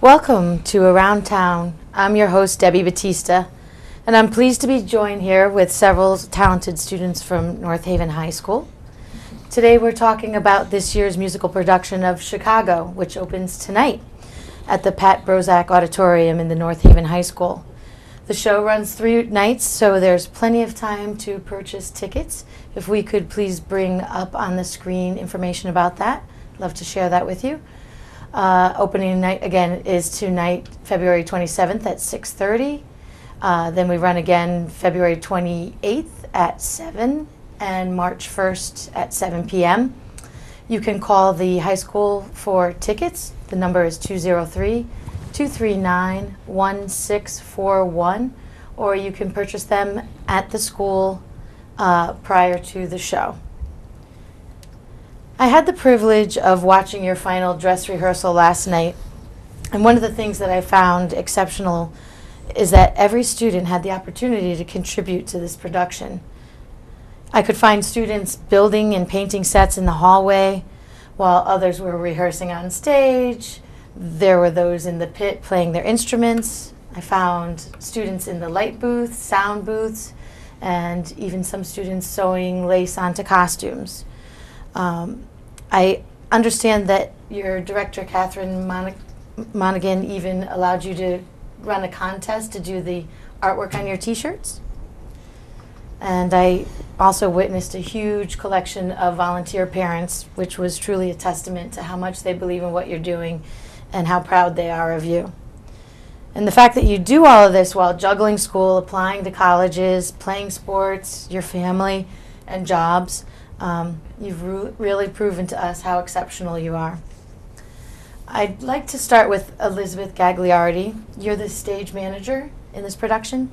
Welcome to Around Town. I'm your host, Debbie Batista, and I'm pleased to be joined here with several talented students from North Haven High School. Today we're talking about this year's musical production of Chicago, which opens tonight at the Pat Brozak Auditorium in the North Haven High School. The show runs 3 nights, so there's plenty of time to purchase tickets. If we could please bring up on the screen information about that, I'd love to share that with you. Opening night, again, is tonight, February 27th at 6:30. Then we run again February 28th at 7 and March 1st at 7 p.m. You can call the high school for tickets. The number is 203-239-1641, or you can purchase them at the school prior to the show. I had the privilege of watching your final dress rehearsal last night, and one of the things that I found exceptional is that every student had the opportunity to contribute to this production. I could find students building and painting sets in the hallway, while others were rehearsing on stage. There were those in the pit playing their instruments. I found students in the light booths, sound booths, and even some students sewing lace onto costumes. I understand that your director, Catherine Monaghan, even allowed you to run a contest to do the artwork on your t-shirts. And I also witnessed a huge collection of volunteer parents, which was truly a testament to how much they believe in what you're doing and how proud they are of you. And the fact that you do all of this while juggling school, applying to colleges, playing sports, your family, and jobs, you've really proven to us how exceptional you are. I'd like to start with Elizabeth Gagliardi. You're the stage manager in this production.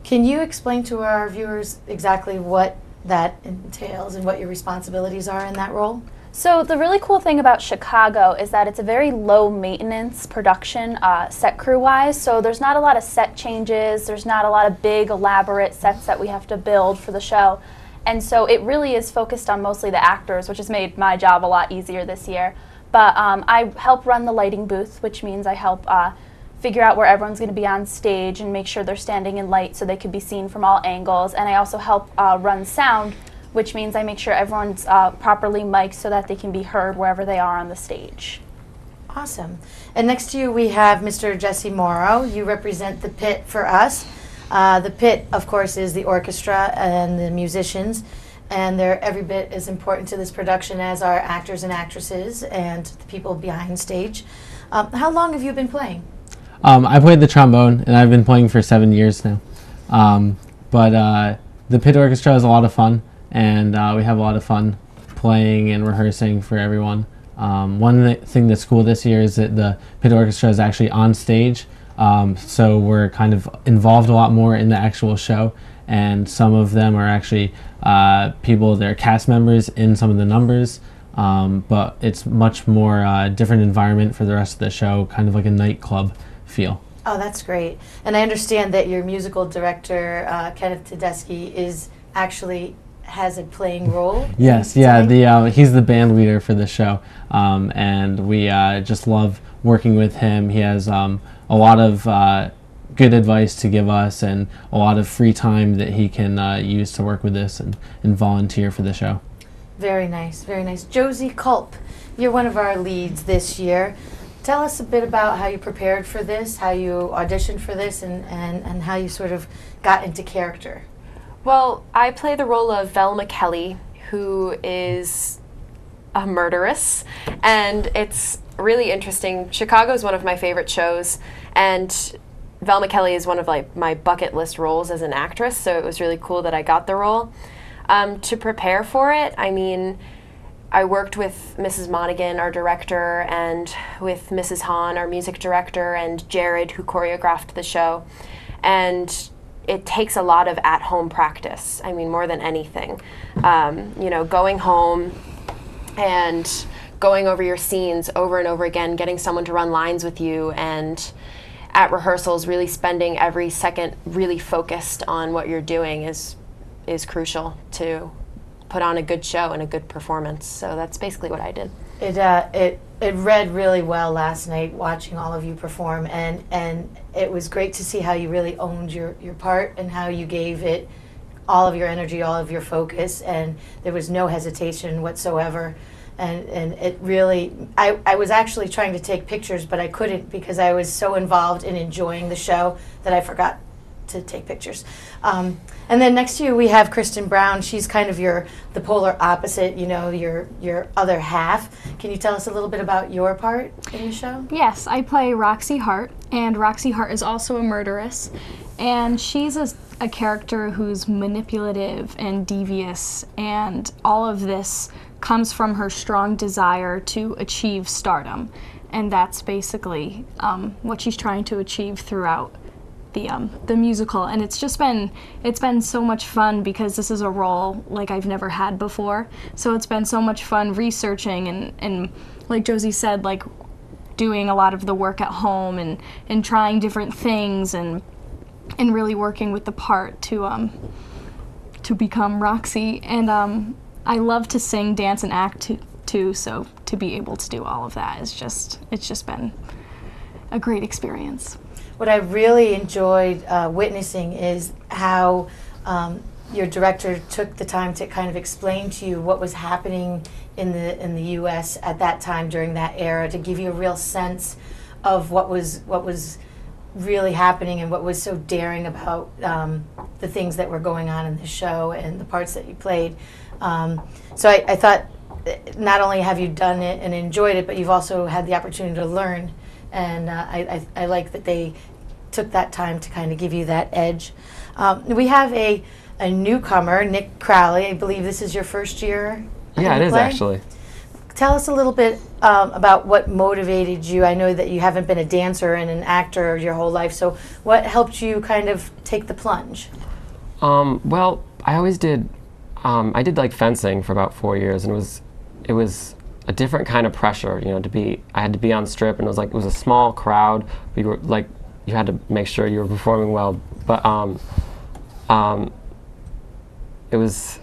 Can you explain to our viewers exactly what that entails and what your responsibilities are in that role? So the really cool thing about Chicago is that it's a very low maintenance production set crew wise, so there's not a lot of set changes, there's not a lot of big elaborate sets that we have to build for the show. And so it really is focused on mostly the actors, which has made my job a lot easier this year. But I help run the lighting booth, which means I help figure out where everyone's going to be on stage and make sure they're standing in light so they can be seen from all angles. And I also help run sound, which means I make sure everyone's properly mic'd so that they can be heard wherever they are on the stage. Awesome. And next to you we have Mr. Jesse Morrow. You represent the pit for us. The pit, of course, is the orchestra and the musicians, and they're every bit as important to this production as our actors and actresses and the people behind stage. How long have you been playing? I played the trombone, and I've been playing for 7 years now. But the pit orchestra is a lot of fun, and we have a lot of fun playing and rehearsing for everyone. One thing that's cool this year is that the pit orchestra is actually on stage. So we're kind of involved a lot more in the actual show, and some of them are actually they're cast members in some of the numbers, but it's much more different environment for the rest of the show, kind of like a nightclub feel. Oh, that's great. And I understand that your musical director, Kenneth Tedeschi, has a playing role. Yes, yeah, he's the band leader for the show, and we just love working with him. He has a lot of good advice to give us and a lot of free time that he can use to work with this and volunteer for the show. Very nice, very nice. Josie Culp, you're one of our leads this year. Tell us a bit about how you prepared for this, how you auditioned for this, and how you sort of got into character. Well, I play the role of Velma Kelly, who is a murderess, and it's really interesting. Chicago is one of my favorite shows, and Velma Kelly is one of my bucket list roles as an actress, so it was really cool that I got the role. To prepare for it, I mean, I worked with Mrs. Monaghan, our director, and with Mrs. Hahn, our music director, and Jared, who choreographed the show. And it takes a lot of at-home practice, I mean, more than anything. You know, going home and going over your scenes over and over again, getting someone to run lines with you, and at rehearsals, really spending every second really focused on what you're doing is crucial to put on a good show and a good performance. So that's basically what I did. It read really well last night watching all of you perform, and it was great to see how you really owned your part and how you gave it all of your energy, all of your focus, and there was no hesitation whatsoever. And it really, I was actually trying to take pictures, but I couldn't because I was so involved in enjoying the show that I forgot to take pictures. And then next to you we have Kristen Brown. She's kind of the polar opposite, you know, your other half. Can you tell us a little bit about your part in the show? Yes, I play Roxy Hart, and Roxy Hart is also a murderess, and she's a character who's manipulative and devious, and all of this comes from her strong desire to achieve stardom, and that's basically what she's trying to achieve throughout the musical. And it's been so much fun because this is a role like I've never had before, so it's been so much fun researching and like Josie said, like doing a lot of the work at home and trying different things and really working with the part to become Roxy. And I love to sing, dance, and act too, so to be able to do all of that it's just been a great experience. What I really enjoyed witnessing is how your director took the time to kind of explain to you what was happening in the U.S. at that time during that era, to give you a real sense of what was really happening and what was so daring about the things that were going on in the show and the parts that you played. So I thought not only have you done it and enjoyed it, but you've also had the opportunity to learn. And I like that they took that time to kind of give you that edge. We have a newcomer, Nick Crowley. I believe this is your first year. Yeah, it is actually. Tell us a little bit about what motivated you. I know that you haven't been a dancer and an actor your whole life, so what helped you kind of take the plunge? Well, I always did. I did like fencing for about 4 years, and it was a different kind of pressure, you know, I had to be on strip, and it was a small crowd. You had to make sure you were performing well, but it was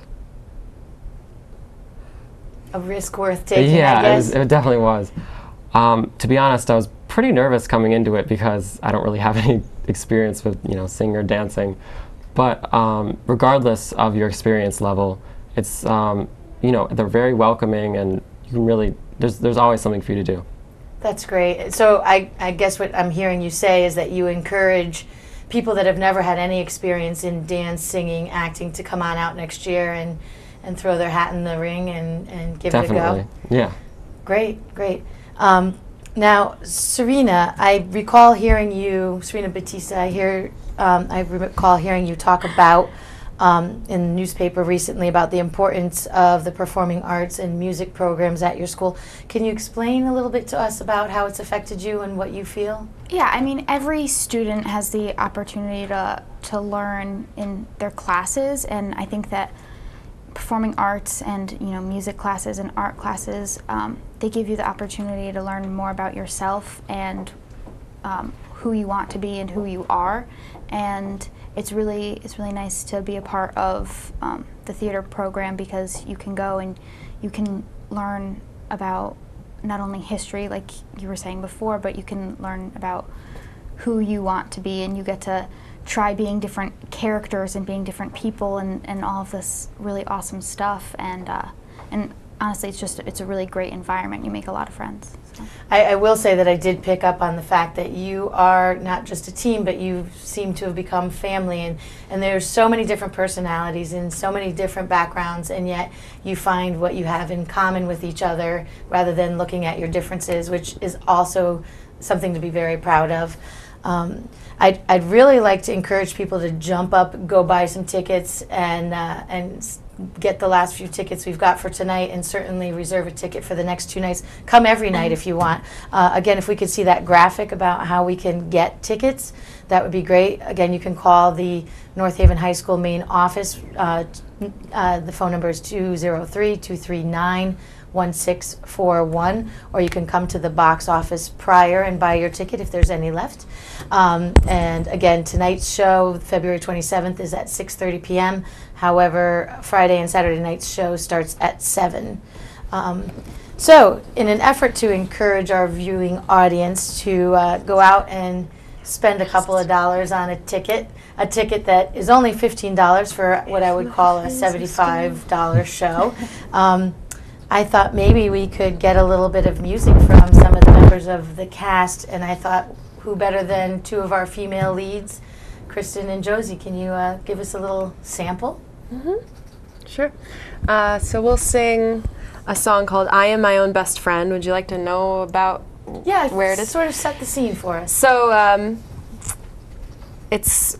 a risk worth taking, yeah, I guess. it definitely was. To be honest, I was pretty nervous coming into it because I don't really have any experience with, you know, singing or dancing. But regardless of your experience level, it's you know, they're very welcoming, and you can really there's always something for you to do. That's great. So I guess what I'm hearing you say is that you encourage people that have never had any experience in dance, singing, acting to come on out next year and throw their hat in the ring and give it a go. Yeah. Great, great. Now, Serena, I recall hearing you, Serena Batista, I recall hearing you talk about in the newspaper recently about the importance of the performing arts and music programs at your school. Can you explain a little bit to us about how it's affected you and what you feel? Yeah, I mean, every student has the opportunity to learn in their classes, and I think that performing arts and, you know, music classes and art classes, they give you the opportunity to learn more about yourself and who you want to be and who you are. And it's really nice to be a part of the theater program, because you can go and you can learn about not only history, like you were saying before, but you can learn about who you want to be, and you get to try being different characters and being different people and all of this really awesome stuff. And honestly, it's a really great environment. You make a lot of friends. So. I will say that I did pick up on the fact that you are not just a team, but you seem to have become family, and there's so many different personalities and so many different backgrounds, and yet you find what you have in common with each other rather than looking at your differences, which is also something to be very proud of. I'd really like to encourage people to jump up, go buy some tickets, and get the last few tickets we've got for tonight, and certainly reserve a ticket for the next 2 nights. Come every night if you want. Again, if we could see that graphic about how we can get tickets, that would be great. Again, you can call the North Haven High School main office. The phone number is 203-239-1641, or you can come to the box office prior and buy your ticket if there's any left. And again, tonight's show, February 27th, is at 6:30 p.m. However, Friday and Saturday night's show starts at 7. So, in an effort to encourage our viewing audience to go out and spend a couple of dollars on a ticket that is only $15 for what I would call a $75 show, I thought maybe we could get a little bit of music from some of the members of the cast, and I thought, who better than two of our female leads, Kristen and Josie. Can you give us a little sample? Sure. So we'll sing a song called I Am My Own Best Friend. Would you like to know about where it is? Sort of set the scene for us. So it's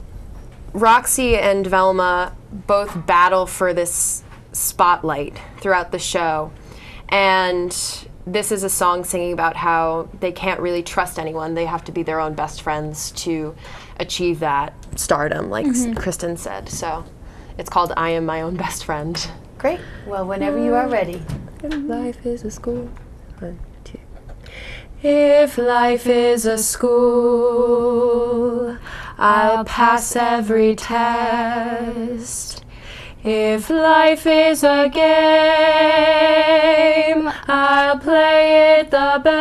Roxy and Velma both battle for this spotlight throughout the show. And this is a song singing about how they can't really trust anyone. They have to be their own best friends to achieve that stardom, like Kristen said. So it's called I Am My Own Best Friend. Great. Well, whenever you are ready. Life is a school. 1, 2. If life is a school, I'll pass every test. If life is a game, I'll play it the best.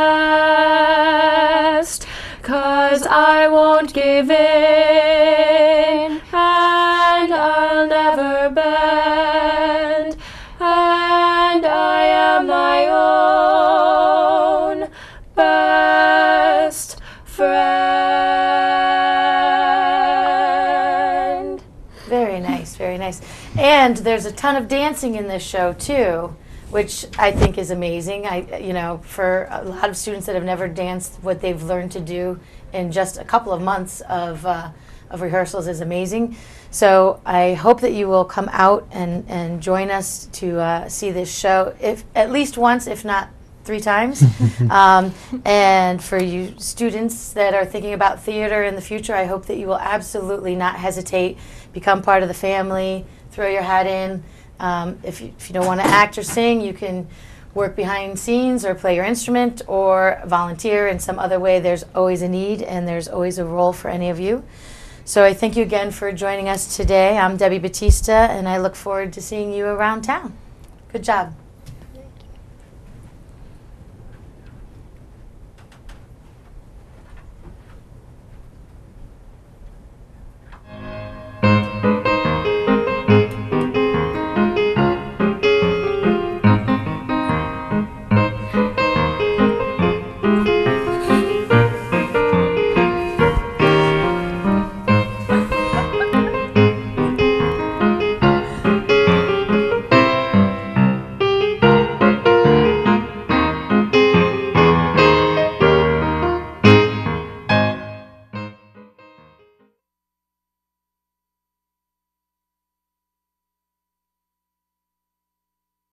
'Cause I won't give in, and I'll never bend. And I am my own best friend. Very nice, very nice. And there's a ton of dancing in this show too, which I think is amazing. For a lot of students that have never danced, what they've learned to do in just a couple of months of rehearsals is amazing. So I hope that you will come out and join us to see this show, if at least once, if not 3 times. And for you students that are thinking about theater in the future, I hope that you will absolutely not hesitate, become part of the family, throw your hat in. If you don't want to act or sing, you can work behind scenes or play your instrument or volunteer in some other way. There's always a need and there's always a role for any of you. So I thank you again for joining us today. I'm Debbie Batista, and I look forward to seeing you around town. Good job.